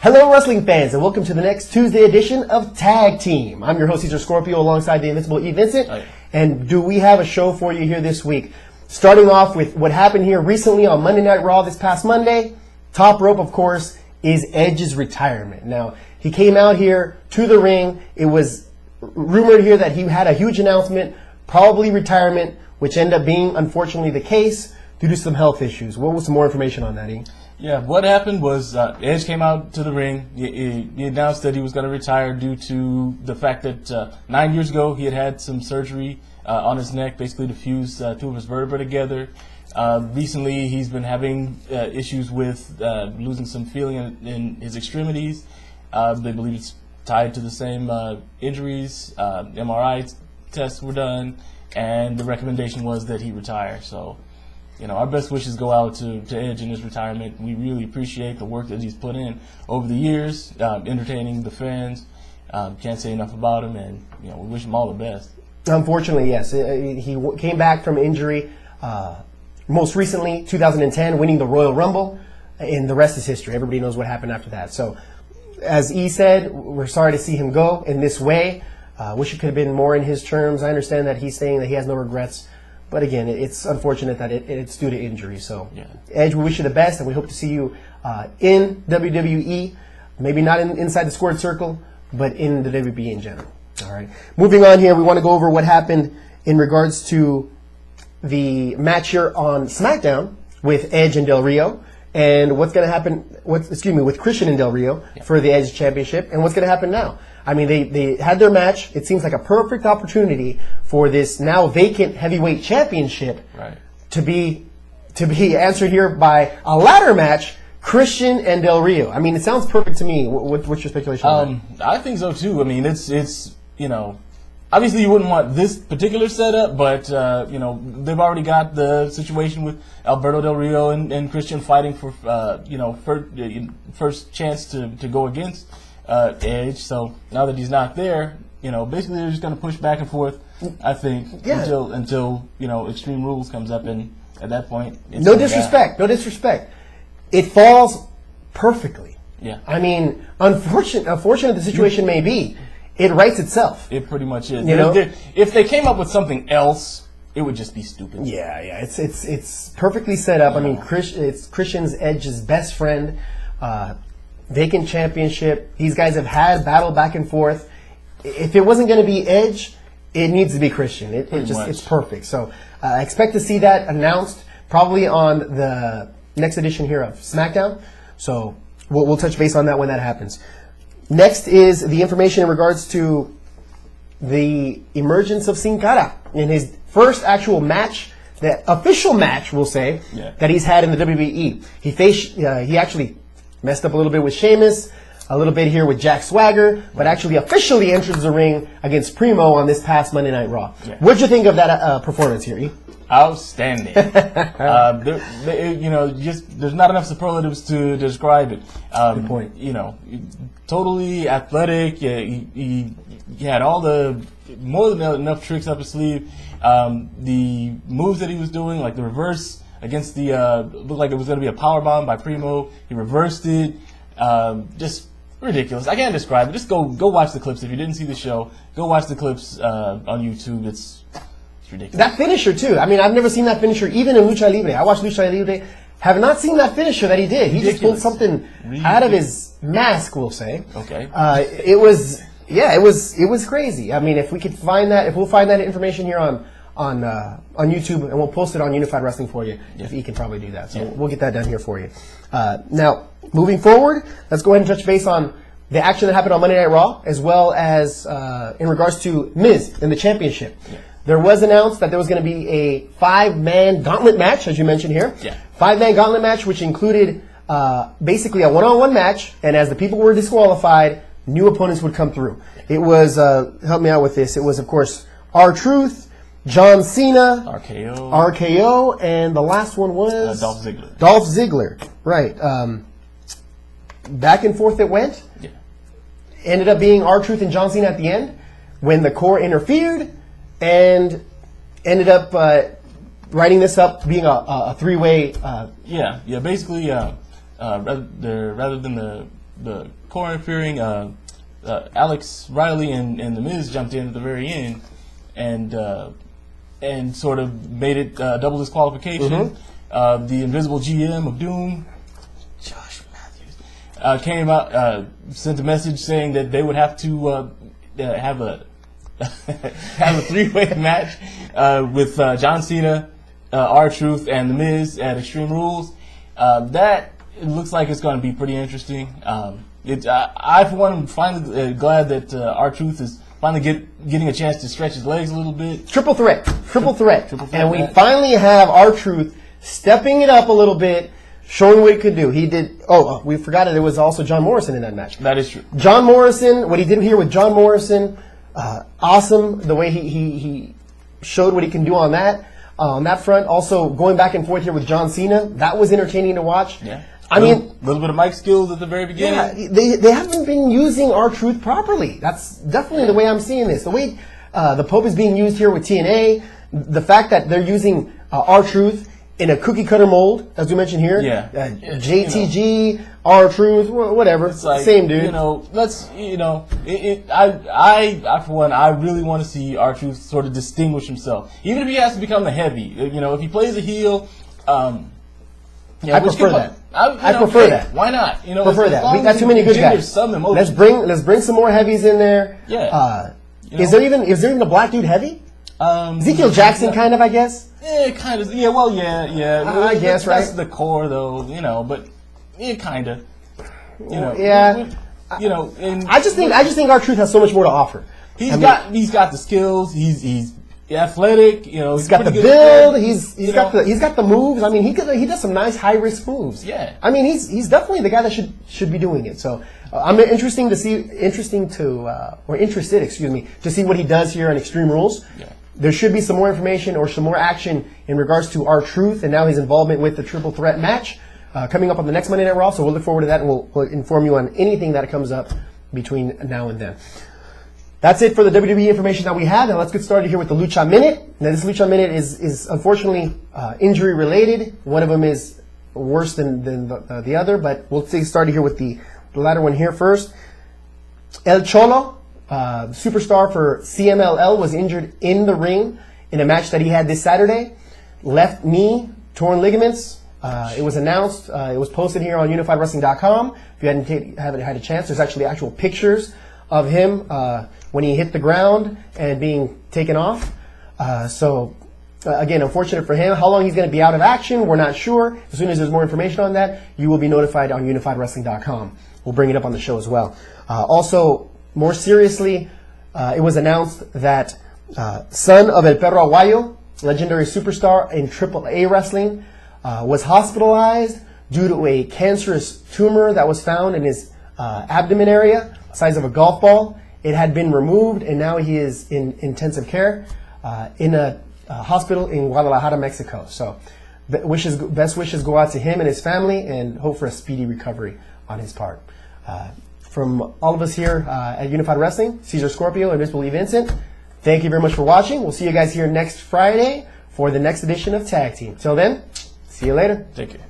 Hello, wrestling fans, and welcome to the next Tuesday edition of Tag Team. I'm your host, Cesar Scorpio, alongside the invincible E. Vincent. Oh, yeah. And do we have a show for you here this week? Starting off with what happened here recently on Monday Night Raw this past Monday. Top rope, of course, is Edge's retirement. Now, he came out here to the ring. It was rumored here that he had a huge announcement, probably retirement, which ended up being, unfortunately, the case due to some health issues. What was some more information on that, E? Yeah, what happened was Edge came out to the ring. He announced that he was going to retire due to the fact that 9 years ago he had some surgery on his neck, basically to fuse two of his vertebrae together. Recently, he's been having issues with losing some feeling in his extremities. They believe it's tied to the same injuries. MRI tests were done, and the recommendation was that he retire. So, you know, our best wishes go out to Edge in his retirement. We really appreciate the work that he's put in over the years, entertaining the fans. Can't say enough about him, and you know, we wish him all the best. Unfortunately, yes. He came back from injury most recently, 2010, winning the Royal Rumble, and the rest is history. Everybody knows what happened after that. So, as E said, we're sorry to see him go in this way. Wish it could have been more in his terms. I understand that he's saying that he has no regrets. But again, it's unfortunate that it's due to injury. So, yeah. Edge, we wish you the best, and we hope to see you in WWE. Maybe not inside the squared circle, but in the WWE in general. All right. Moving on here, we want to go over what happened in regards to the match here on SmackDown with Edge and Del Rio, and what's going to happen. With Christian and Del Rio for the Edge Championship, and what's going to happen now. I mean, they had their match. It seems like a perfect opportunity for this now vacant heavyweight championship to be answered here by a ladder match, Christian and Del Rio. I mean, it sounds perfect to me. What's your speculation on that? I think so too. I mean, it's you know, obviously you wouldn't want this particular setup, but you know, they've already got the situation with Alberto Del Rio and Christian fighting for you know, first chance to go against Edge. So now that he's not there, you know, basically they're just going to push back and forth, I think, until you know, Extreme Rules comes up, and at that point, it's no disrespect. It falls perfectly. Yeah. I mean, unfortunate the situation may be, it writes itself. It pretty much is. You know? If they came up with something else, it would just be stupid. Yeah. It's perfectly set up. I mean, it's Christian's Edge's best friend. Vacant championship. These guys have had battle back and forth. If it wasn't going to be Edge, it needs to be Christian. It's perfect. So expect to see that announced probably on the next edition here of SmackDown. So we'll touch base on that when that happens. Next is the information in regards to the emergence of Sin Cara in his first actual match, the official match, we'll say, that he's had in the WWE. He actually messed up a little bit with Sheamus, a little bit here with Jack Swagger, but actually officially enters the ring against Primo on this past Monday Night Raw. Yeah. What'd you think of that performance here, E? Outstanding. You know, just there's not enough superlatives to describe it. Good point. You know, totally athletic. He had all the more than enough tricks up his sleeve. The moves that he was doing, like the reverse against the looked like it was going to be a power bomb by Primo. He reversed it. Just ridiculous. I can't describe it. Just go watch the clips. If you didn't see the show, go watch the clips on YouTube. It's ridiculous. That finisher too. I mean, I've never seen that finisher even in Lucha Libre. I watched Lucha Libre. Have not seen that finisher that he did. He just pulled something out of his mask, we'll say. Okay. It was crazy. I mean, if we'll find that information here on YouTube, and we'll post it on Unified Wrestling for you. If he can probably do that, so we'll get that done here for you. Now, moving forward, let's go ahead and touch base on the action that happened on Monday Night Raw, as well as in regards to Miz in the championship. Yeah. There was announced that there was going to be a 5-man gauntlet match, as you mentioned here. Yeah. 5-man gauntlet match, which included basically a one-on-one match, and as the people were disqualified, new opponents would come through. It was, help me out with this, it was, of course, R-Truth, John Cena, RKO, and the last one was Dolph Ziggler. Right. Back and forth it went. Yeah. Ended up being R-Truth and John Cena at the end when the core interfered and ended up writing this up being a three-way. Basically, rather than the the core interfering. Alex Riley and The Miz jumped in at the very end and sort of made it double disqualification. The Invisible GM of Doom, Josh Matthews, came out, sent a message saying that they would have to have a have a three-way match with John Cena, R-Truth, and The Miz at Extreme Rules. That it looks like it's going to be pretty interesting. I for one, am finally glad that R-Truth is finally getting a chance to stretch his legs a little bit. Triple threat. And we finally have R-Truth stepping it up a little bit, showing what he could do. He did. Oh, we forgot it. There was also John Morrison in that match. That is true. John Morrison, what he did here with John Morrison, awesome. The way he showed what he can do on that front. Also going back and forth here with John Cena, that was entertaining to watch. Yeah. I mean, a little bit of mic skills at the very beginning. Yeah, they haven't been using R-Truth properly. That's definitely the way I'm seeing this. The way the Pope is being used here with TNA, the fact that they're using R-Truth in a cookie cutter mold, as we mentioned here. Yeah. JTG, R-Truth, whatever. It's like, same dude. I for one, I really want to see R-Truth sort of distinguish himself. Even if he has to become the heavy. If he plays a heel, I prefer that. I prefer that. Why not? Prefer that. We got too many good guys. Let's bring some more heavies in there. Yeah. Is there even a black dude heavy? Ezekiel Jackson, kind of, I guess. Kind of. Yeah. Well, yeah. I guess, right. That's the core, though. But kind of. Yeah. And I just think R-Truth has so much more to offer. He's got the skills. He's athletic. He's got the build. He's got the moves. I mean, he does some nice high risk moves. Yeah. I mean, he's definitely the guy that should be doing it. So I'm interested to see what he does here on Extreme Rules. Yeah. There should be some more information or some more action in regards to R-Truth and now his involvement with the Triple Threat match coming up on the next Monday Night Raw. So we'll look forward to that, and we'll inform you on anything that comes up between now and then. That's it for the WWE information that we have. Now let's get started here with the Lucha Minute. Now this Lucha Minute is unfortunately injury related. One of them is worse than the other, but we'll get started here with the latter one here first. El Cholo, superstar for CMLL, was injured in the ring in a match that he had this Saturday. Left knee, torn ligaments. It was announced. It was posted here on UnifiedWrestling.com. If you haven't had a chance, there's actually actual pictures of him when he hit the ground and being taken off. Again, unfortunate for him. How long he's going to be out of action, we're not sure. As soon as there's more information on that, you will be notified on UnifiedWrestling.com. We'll bring it up on the show as well. Also, more seriously, it was announced that son of El Perro Aguayo, legendary superstar in AAA wrestling, was hospitalized due to a cancerous tumor that was found in his abdomen area, size of a golf ball. It had been removed, and now he is in intensive care in a hospital in Guadalajara, Mexico. So best wishes go out to him and his family, and hope for a speedy recovery on his part. From all of us here at Unified Wrestling, Cesar Scorpio and Invisible Lee Vincent, thank you very much for watching. We'll see you guys here next Friday for the next edition of Tag Team. Till then, see you later. Take care.